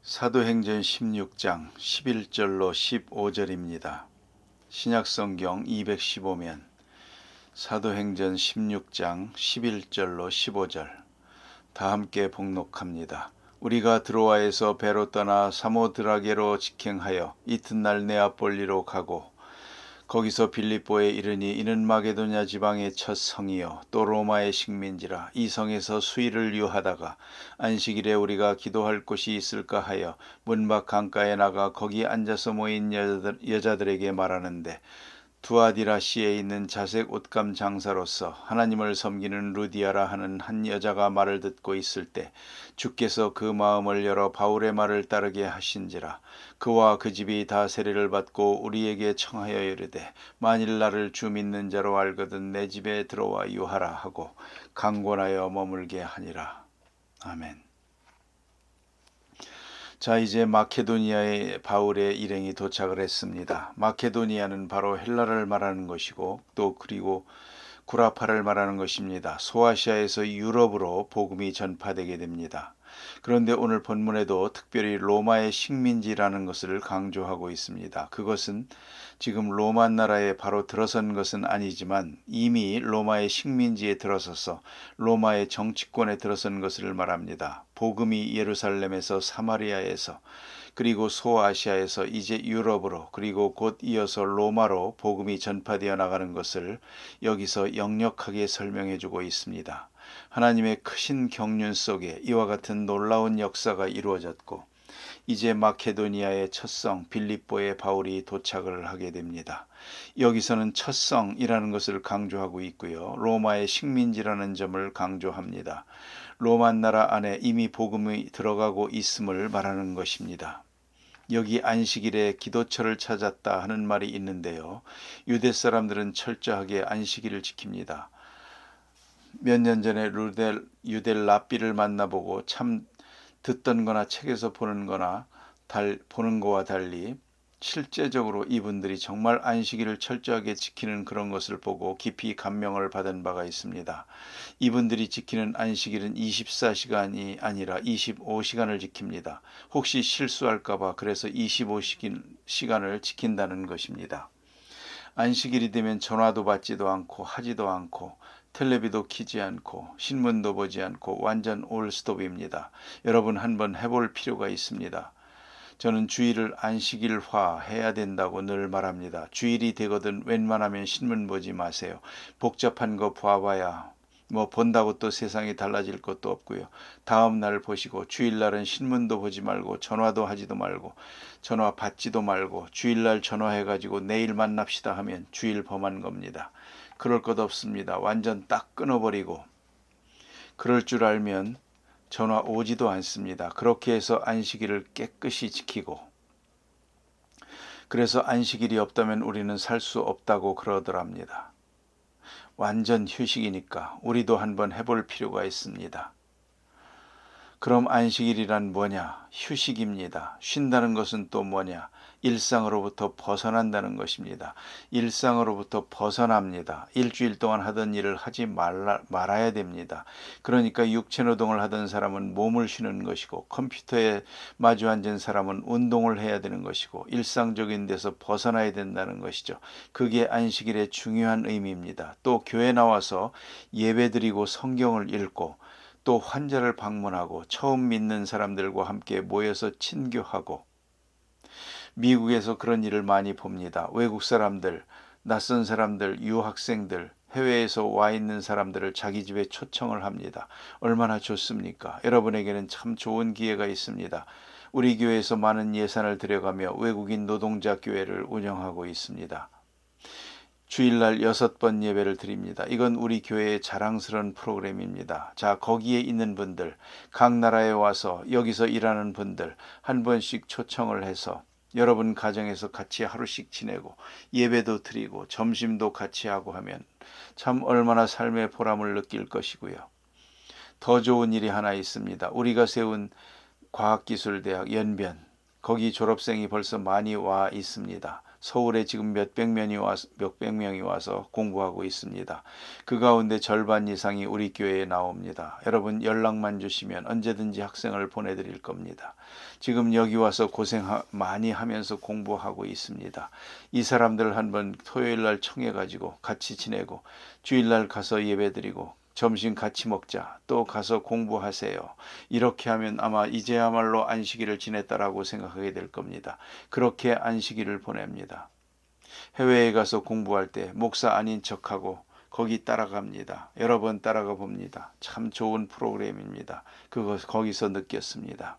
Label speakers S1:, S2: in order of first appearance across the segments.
S1: 사도행전 16장 11절로 15절입니다. 신약성경 215면 사도행전 16장 11절로 15절 다 함께 복록합니다. 우리가 드로아에서 배로 떠나 사모드라게로 직행하여 이튿날 네아폴리로 가고 거기서 빌립보에 이르니 이는 마게도냐 지방의 첫 성이요 또 로마의 식민지라. 이 성에서 수일을 유하다가 안식일에 우리가 기도할 곳이 있을까 하여 문밖 강가에 나가 거기 앉아서 모인 여자들에게 말하는데, 두아디라시에 있는 자색 옷감 장사로서 하나님을 섬기는 루디아라 하는 한 여자가 말을 듣고 있을 때 주께서 그 마음을 열어 바울의 말을 따르게 하신지라. 그와 그 집이 다 세례를 받고 우리에게 청하여 이르되, 만일 나를 주 믿는 자로 알거든 내 집에 들어와 유하라 하고 강권하여 머물게 하니라. 아멘. 자, 이제 마케도니아에 바울의 일행이 도착을 했습니다. 마케도니아는 바로 헬라를 말하는 것이고 또 그리고 구라파를 말하는 것입니다. 소아시아에서 유럽으로 복음이 전파되게 됩니다. 그런데 오늘 본문에도 특별히 로마의 식민지라는 것을 강조하고 있습니다. 그것은 지금 로마 나라에 바로 들어선 것은 아니지만 이미 로마의 식민지에 들어서서 로마의 정치권에 들어선 것을 말합니다. 복음이 예루살렘에서 사마리아에서 그리고 소아시아에서 이제 유럽으로 그리고 곧 이어서 로마로 복음이 전파되어 나가는 것을 여기서 역력하게 설명해 주고 있습니다. 하나님의 크신 경륜 속에 이와 같은 놀라운 역사가 이루어졌고 이제 마케도니아의 첫 성 빌립보에 바울이 도착을 하게 됩니다. 여기서는 첫 성이라는 것을 강조하고 있고요. 로마의 식민지라는 점을 강조합니다. 로마 나라 안에 이미 복음이 들어가고 있음을 말하는 것입니다. 여기 안식일에 기도처를 찾았다 하는 말이 있는데요. 유대 사람들은 철저하게 안식일을 지킵니다. 몇 년 전에 유대 랍비를 만나보고 참 듣던 거나 책에서 보는 거와 달리 실제적으로 이분들이 정말 안식일을 철저하게 지키는 그런 것을 보고 깊이 감명을 받은 바가 있습니다. 이분들이 지키는 안식일은 24시간이 아니라 25시간을 지킵니다. 혹시 실수할까봐 그래서 25시간을 지킨다는 것입니다. 안식일이 되면 전화도 받지도 않고 하지도 않고 텔레비도 키지 않고 신문도 보지 않고 완전 올스톱입니다. 여러분 한번 해볼 필요가 있습니다. 저는 주일을 안식일화 해야 된다고 늘 말합니다. 주일이 되거든 웬만하면 신문 보지 마세요. 복잡한 거 봐봐야 본다고 또 세상이 달라질 것도 없고요. 다음 날 보시고 주일날은 신문도 보지 말고 전화도 하지도 말고 전화 받지도 말고 주일날 전화해가지고 내일 만납시다 하면 주일 범한 겁니다. 그럴 것 없습니다. 완전 딱 끊어버리고 그럴 줄 알면 전화 오지도 않습니다. 그렇게 해서 안식일을 깨끗이 지키고 그래서 안식일이 없다면 우리는 살 수 없다고 그러더랍니다. 완전 휴식이니까 우리도 한번 해볼 필요가 있습니다. 그럼 안식일이란 뭐냐? 휴식입니다. 쉰다는 것은 또 뭐냐? 일상으로부터 벗어난다는 것입니다. 일상으로부터 벗어납니다. 일주일 동안 하던 일을 하지 말아야 됩니다. 그러니까 육체노동을 하던 사람은 몸을 쉬는 것이고 컴퓨터에 마주 앉은 사람은 운동을 해야 되는 것이고 일상적인 데서 벗어나야 된다는 것이죠. 그게 안식일의 중요한 의미입니다. 또 교회 나와서 예배드리고 성경을 읽고 또 환자를 방문하고 처음 믿는 사람들과 함께 모여서 친교하고 미국에서 그런 일을 많이 봅니다. 외국 사람들, 낯선 사람들, 유학생들, 해외에서 와 있는 사람들을 자기 집에 초청을 합니다. 얼마나 좋습니까? 여러분에게는 참 좋은 기회가 있습니다. 우리 교회에서 많은 예산을 들여가며 외국인 노동자 교회를 운영하고 있습니다. 주일날 6번 예배를 드립니다. 이건 우리 교회의 자랑스러운 프로그램입니다. 자, 거기에 있는 분들, 각 나라에 와서 여기서 일하는 분들 한 번씩 초청을 해서 여러분 가정에서 같이 하루씩 지내고 예배도 드리고 점심도 같이 하고 하면 참 얼마나 삶의 보람을 느낄 것이고요. 더 좋은 일이 하나 있습니다. 우리가 세운 과학기술대학 연변, 거기 졸업생이 벌써 많이 와 있습니다. 서울에 지금 몇백 명이 와서 공부하고 있습니다. 그 가운데 절반 이상이 우리 교회에 나옵니다. 여러분 연락만 주시면 언제든지 학생을 보내드릴 겁니다. 지금 여기 와서 고생 많이 하면서 공부하고 있습니다. 이 사람들 한번 토요일날 청해가지고 같이 지내고 주일날 가서 예배드리고 점심 같이 먹자. 또 가서 공부하세요. 이렇게 하면 아마 이제야말로 안식일을 지냈다라고 생각하게 될 겁니다. 그렇게 안식일을 보냅니다. 해외에 가서 공부할 때 목사 아닌 척하고 거기 따라갑니다. 여러 번 따라가 봅니다. 참 좋은 프로그램입니다. 거기서 느꼈습니다.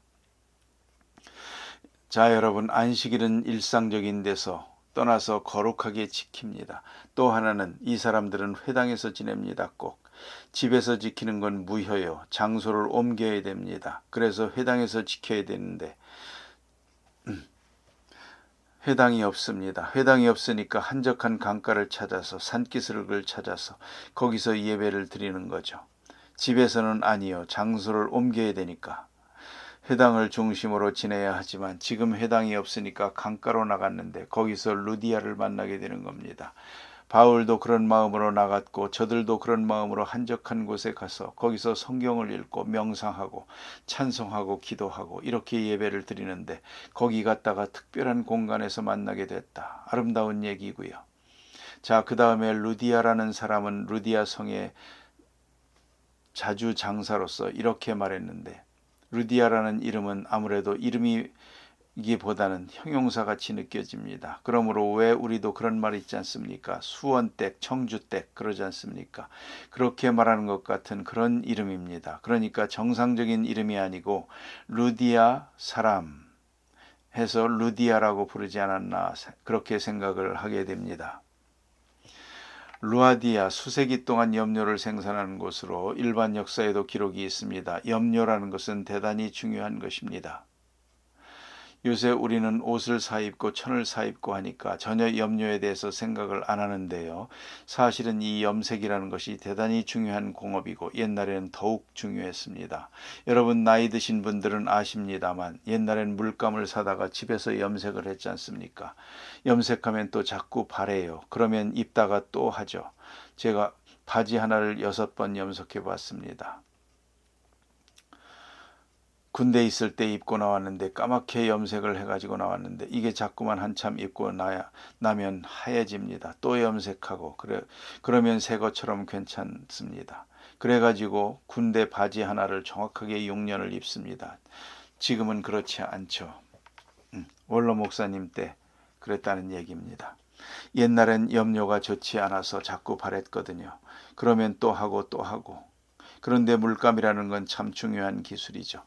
S1: 자, 여러분 안식일은 일상적인 데서 떠나서 거룩하게 지킵니다. 또 하나는 이 사람들은 회당에서 지냅니다. 꼭. 집에서 지키는 건 무효요. 장소를 옮겨야 됩니다. 그래서 회당에서 지켜야 되는데 회당이 없습니다. 회당이 없으니까 한적한 강가를 찾아서 산기슭을 찾아서 거기서 예배를 드리는 거죠. 집에서는 아니요. 장소를 옮겨야 되니까. 회당을 중심으로 지내야 하지만 지금 회당이 없으니까 강가로 나갔는데 거기서 루디아를 만나게 되는 겁니다. 바울도 그런 마음으로 나갔고 저들도 그런 마음으로 한적한 곳에 가서 거기서 성경을 읽고 명상하고 찬송하고 기도하고 이렇게 예배를 드리는데 거기 갔다가 특별한 공간에서 만나게 됐다. 아름다운 얘기고요. 자, 그 다음에 루디아라는 사람은 루디아 성의 자주 장사로서 이렇게 말했는데 루디아라는 이름은 아무래도 이름이기보다는 형용사같이 느껴집니다. 그러므로 왜 우리도 그런 말 있지 않습니까? 수원댁, 청주댁 그러지 않습니까? 그렇게 말하는 것 같은 그런 이름입니다. 그러니까 정상적인 이름이 아니고 루디아 사람 해서 루디아라고 부르지 않았나 그렇게 생각을 하게 됩니다. 루아디아 수세기 동안 염료를 생산하는 곳으로 일반 역사에도 기록이 있습니다. 염료라는 것은 대단히 중요한 것입니다. 요새 우리는 옷을 사입고 천을 사입고 하니까 전혀 염료에 대해서 생각을 안 하는데요. 사실은 이 염색이라는 것이 대단히 중요한 공업이고 옛날에는 더욱 중요했습니다. 여러분 나이 드신 분들은 아십니다만 옛날엔 물감을 사다가 집에서 염색을 했지 않습니까? 염색하면 또 자꾸 바래요. 그러면 입다가 또 하죠. 제가 바지 하나를 6번 염색해 봤습니다. 군대 있을 때 입고 나왔는데 까맣게 염색을 해가지고 나왔는데 이게 자꾸만 한참 입고 나면 하얘집니다. 또 염색하고 그러면 새 것처럼 괜찮습니다. 그래가지고 군대 바지 하나를 정확하게 6년을 입습니다. 지금은 그렇지 않죠. 원로 목사님 때 그랬다는 얘기입니다. 옛날엔 염료가 좋지 않아서 자꾸 바랬거든요. 그러면 또 하고 또 하고. 그런데 물감이라는 건 참 중요한 기술이죠.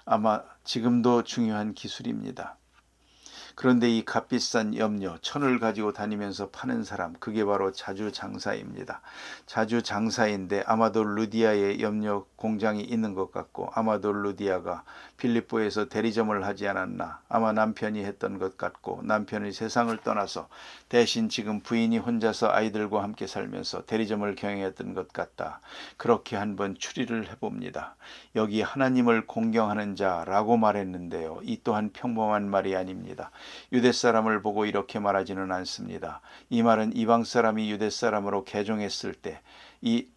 S1: 아마 지금도 중요한 기술입니다. 그런데 이 값비싼 염료, 천을 가지고 다니면서 파는 사람, 그게 바로 자주장사입니다. 자주장사인데 아마도 루디아에 염료 공장이 있는 것 같고 아마도 루디아가 필리포에서 대리점을 하지 않았나. 아마 남편이 했던 것 같고 남편이 세상을 떠나서 대신 지금 부인이 혼자서 아이들과 함께 살면서 대리점을 경영했던 것 같다. 그렇게 한번 추리를 해봅니다. 여기 하나님을 공경하는 자라고 말했는데요. 이 또한 평범한 말이 아닙니다. 유대 사람을 보고 이렇게 말하지는 않습니다. 이 말은 이방 사람이 유대 사람으로 개종했을 때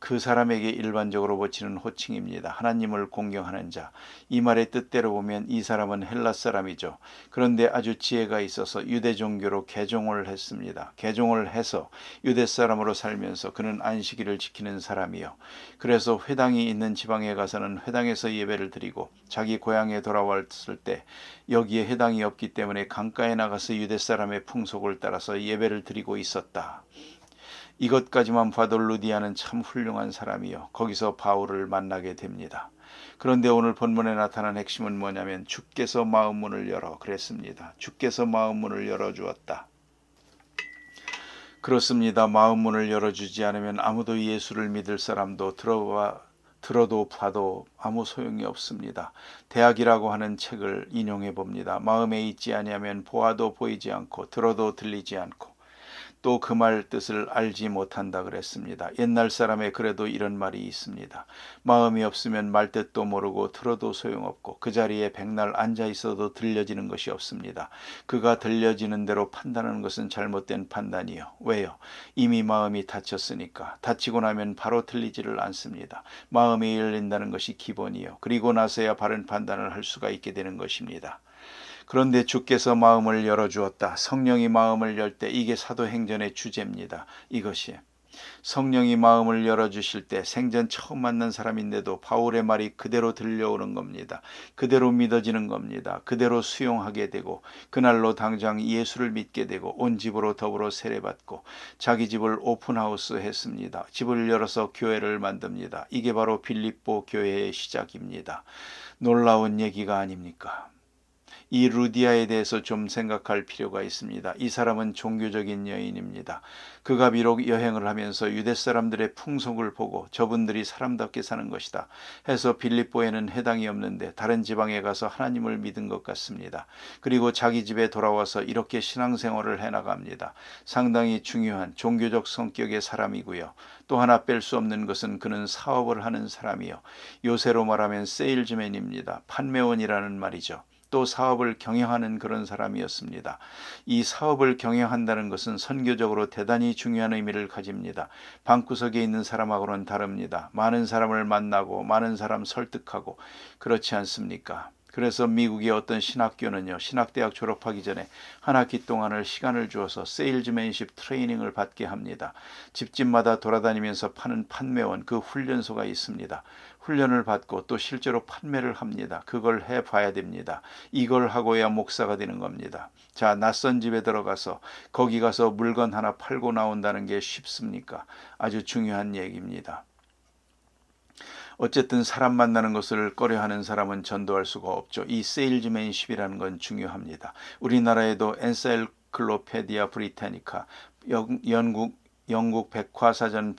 S1: 그 사람에게 일반적으로 붙이는 호칭입니다. 하나님을 공경하는 자. 이 말의 뜻대로 보면 이 사람은 헬라 사람이죠. 그런데 아주 지혜가 있어서 유대 종교로 개종을 했습니다. 개종을 해서 유대 사람으로 살면서 그는 안식일을 지키는 사람이요. 그래서 회당이 있는 지방에 가서는 회당에서 예배를 드리고 자기 고향에 돌아왔을 때 여기에 회당이 없기 때문에 강가에 나가서 유대 사람의 풍속을 따라서 예배를 드리고 있었다. 이것까지만 봐도 루디아는 참 훌륭한 사람이요. 거기서 바울을 만나게 됩니다. 그런데 오늘 본문에 나타난 핵심은 뭐냐면 주께서 마음 문을 열어 그랬습니다. 주께서 마음 문을 열어주었다. 그렇습니다. 마음 문을 열어주지 않으면 아무도 예수를 믿을 사람도 들어도 봐도 아무 소용이 없습니다. 대학이라고 하는 책을 인용해 봅니다. 마음에 있지 아니하면 보아도 보이지 않고 들어도 들리지 않고 또 그 말 뜻을 알지 못한다 그랬습니다. 옛날 사람에 그래도 이런 말이 있습니다. 마음이 없으면 말 뜻도 모르고 들어도 소용없고 그 자리에 백날 앉아 있어도 들려지는 것이 없습니다. 그가 들려지는 대로 판단하는 것은 잘못된 판단이요. 왜요? 이미 마음이 닫혔으니까. 닫히고 나면 바로 틀리지를 않습니다. 마음이 열린다는 것이 기본이요. 그리고 나서야 바른 판단을 할 수가 있게 되는 것입니다. 그런데 주께서 마음을 열어주었다. 성령이 마음을 열 때 이게 사도행전의 주제입니다. 이것이 성령이 마음을 열어주실 때 생전 처음 만난 사람인데도 바울의 말이 그대로 들려오는 겁니다. 그대로 믿어지는 겁니다. 그대로 수용하게 되고 그날로 당장 예수를 믿게 되고 온 집으로 더불어 세례받고 자기 집을 오픈하우스 했습니다. 집을 열어서 교회를 만듭니다. 이게 바로 빌립보 교회의 시작입니다. 놀라운 얘기가 아닙니까? 이 루디아에 대해서 좀 생각할 필요가 있습니다. 이 사람은 종교적인 여인입니다. 그가 비록 여행을 하면서 유대 사람들의 풍속을 보고 저분들이 사람답게 사는 것이다 해서 빌립보에는 해당이 없는데 다른 지방에 가서 하나님을 믿은 것 같습니다. 그리고 자기 집에 돌아와서 이렇게 신앙생활을 해나갑니다. 상당히 중요한 종교적 성격의 사람이고요. 또 하나 뺄 수 없는 것은 그는 사업을 하는 사람이요. 요새로 말하면 세일즈맨입니다. 판매원이라는 말이죠. 또 사업을 경영하는 그런 사람이었습니다. 이 사업을 경영한다는 것은 선교적으로 대단히 중요한 의미를 가집니다. 방구석에 있는 사람하고는 다릅니다. 많은 사람을 만나고 많은 사람 설득하고 그렇지 않습니까? 그래서 미국의 어떤 신학교는요, 신학대학 졸업하기 전에 한 학기 동안을 시간을 주어서 세일즈맨십 트레이닝을 받게 합니다. 집집마다 돌아다니면서 파는 판매원, 그 훈련소가 있습니다. 훈련을 받고 또 실제로 판매를 합니다. 그걸 해봐야 됩니다. 이걸 하고야 목사가 되는 겁니다. 자, 낯선 집에 들어가서 거기 가서 물건 하나 팔고 나온다는 게 쉽습니까? 아주 중요한 얘기입니다. 어쨌든 사람 만나는 것을 꺼려하는 사람은 전도할 수가 없죠. 이 세일즈맨십이라는 건 중요합니다. 우리나라에도 엔사이클로페디아 브리타니카, 영국 백과사전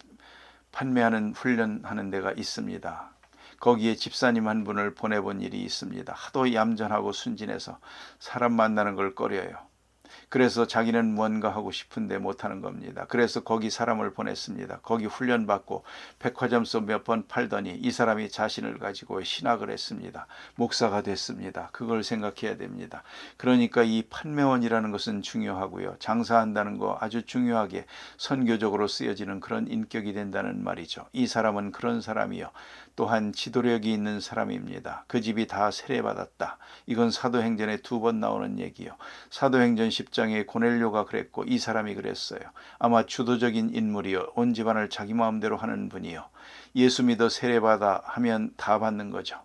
S1: 판매하는 훈련하는 데가 있습니다. 거기에 집사님 한 분을 보내본 일이 있습니다. 하도 얌전하고 순진해서 사람 만나는 걸 꺼려요. 그래서 자기는 뭔가 하고 싶은데 못하는 겁니다. 그래서 거기 사람을 보냈습니다. 거기 훈련받고 백화점서 몇 번 팔더니 이 사람이 자신을 가지고 신학을 했습니다. 목사가 됐습니다. 그걸 생각해야 됩니다. 그러니까 이 판매원이라는 것은 중요하고요. 장사한다는 거 아주 중요하게 선교적으로 쓰여지는 그런 인격이 된다는 말이죠. 이 사람은 그런 사람이요. 또한 지도력이 있는 사람입니다. 그 집이 다 세례받았다. 이건 사도행전에 2번 나오는 얘기요. 사도행전 10장에 고넬료가 그랬고 이 사람이 그랬어요. 아마 주도적인 인물이요. 온 집안을 자기 마음대로 하는 분이요. 예수 믿어 세례받아 하면 다 받는 거죠.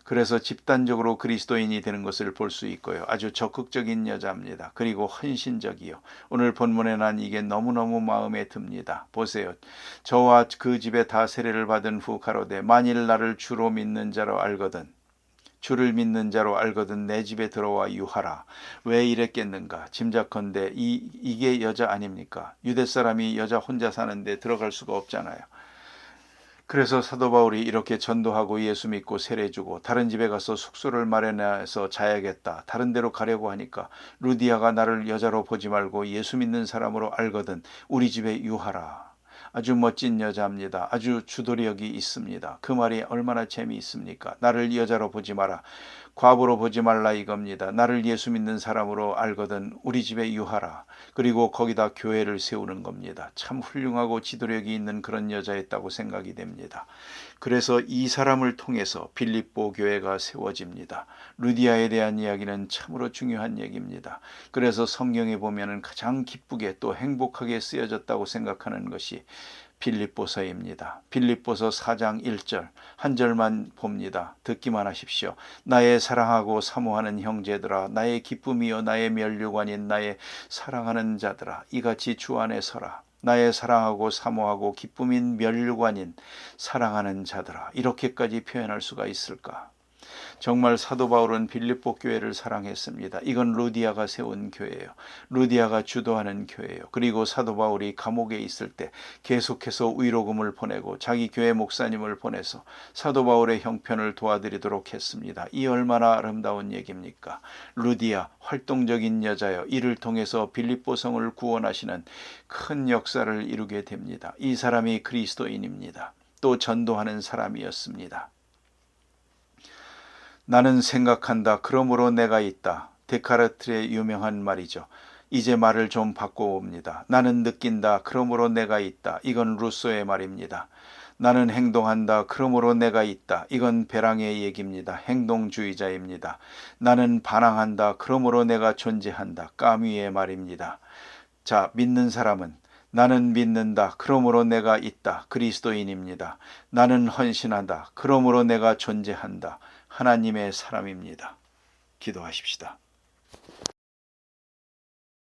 S1: 그래서 집단적으로 그리스도인이 되는 것을 볼 수 있고요. 아주 적극적인 여자입니다. 그리고 헌신적이요. 오늘 본문에 난 이게 너무너무 마음에 듭니다. 보세요. 저와 그 집에 다 세례를 받은 후 가로되 만일 나를 주로 믿는 자로 알거든 주를 믿는 자로 알거든 내 집에 들어와 유하라. 왜 이랬겠는가? 짐작컨대 이게 여자 아닙니까? 유대 사람이 여자 혼자 사는데 들어갈 수가 없잖아요. 그래서 사도 바울이 이렇게 전도하고 예수 믿고 세례 주고 다른 집에 가서 숙소를 마련해서 자야겠다. 다른 데로 가려고 하니까 루디아가 나를 여자로 보지 말고 예수 믿는 사람으로 알거든 우리 집에 유하라. 아주 멋진 여자입니다. 아주 주도력이 있습니다. 그 말이 얼마나 재미있습니까? 나를 여자로 보지 마라. 과부로 보지 말라 이겁니다. 나를 예수 믿는 사람으로 알거든 우리 집에 유하라. 그리고 거기다 교회를 세우는 겁니다. 참 훌륭하고 지도력이 있는 그런 여자였다고 생각이 됩니다. 그래서 이 사람을 통해서 빌립보 교회가 세워집니다. 루디아에 대한 이야기는 참으로 중요한 얘기입니다. 그래서 성경에 보면은 가장 기쁘게 또 행복하게 쓰여졌다고 생각하는 것이 빌립보서입니다. 빌립보서 4장 1절 한 절만 봅니다. 듣기만 하십시오. 나의 사랑하고 사모하는 형제들아 나의 기쁨이요 나의 면류관인 나의 사랑하는 자들아 이같이 주 안에 서라. 나의 사랑하고 사모하고 기쁨인 면류관인 사랑하는 자들아 이렇게까지 표현할 수가 있을까? 정말 사도 바울은 빌립보 교회를 사랑했습니다. 이건 루디아가 세운 교회예요. 루디아가 주도하는 교회예요. 그리고 사도 바울이 감옥에 있을 때 계속해서 위로금을 보내고 자기 교회 목사님을 보내서 사도 바울의 형편을 도와드리도록 했습니다. 이 얼마나 아름다운 얘기입니까? 루디아, 활동적인 여자여, 이를 통해서 빌립보 성을 구원하시는 큰 역사를 이루게 됩니다. 이 사람이 그리스도인입니다. 또 전도하는 사람이었습니다. 나는 생각한다. 그러므로 내가 있다. 데카르트의 유명한 말이죠. 이제 말을 좀 바꿔봅니다. 나는 느낀다. 그러므로 내가 있다. 이건 루소의 말입니다. 나는 행동한다. 그러므로 내가 있다. 이건 베랑의 얘기입니다. 행동주의자입니다. 나는 반항한다. 그러므로 내가 존재한다. 까뮤의 말입니다. 자, 믿는 사람은 나는 믿는다. 그러므로 내가 있다. 그리스도인입니다. 나는 헌신한다. 그러므로 내가 존재한다. 하나님의 사람입니다. 기도하십시다.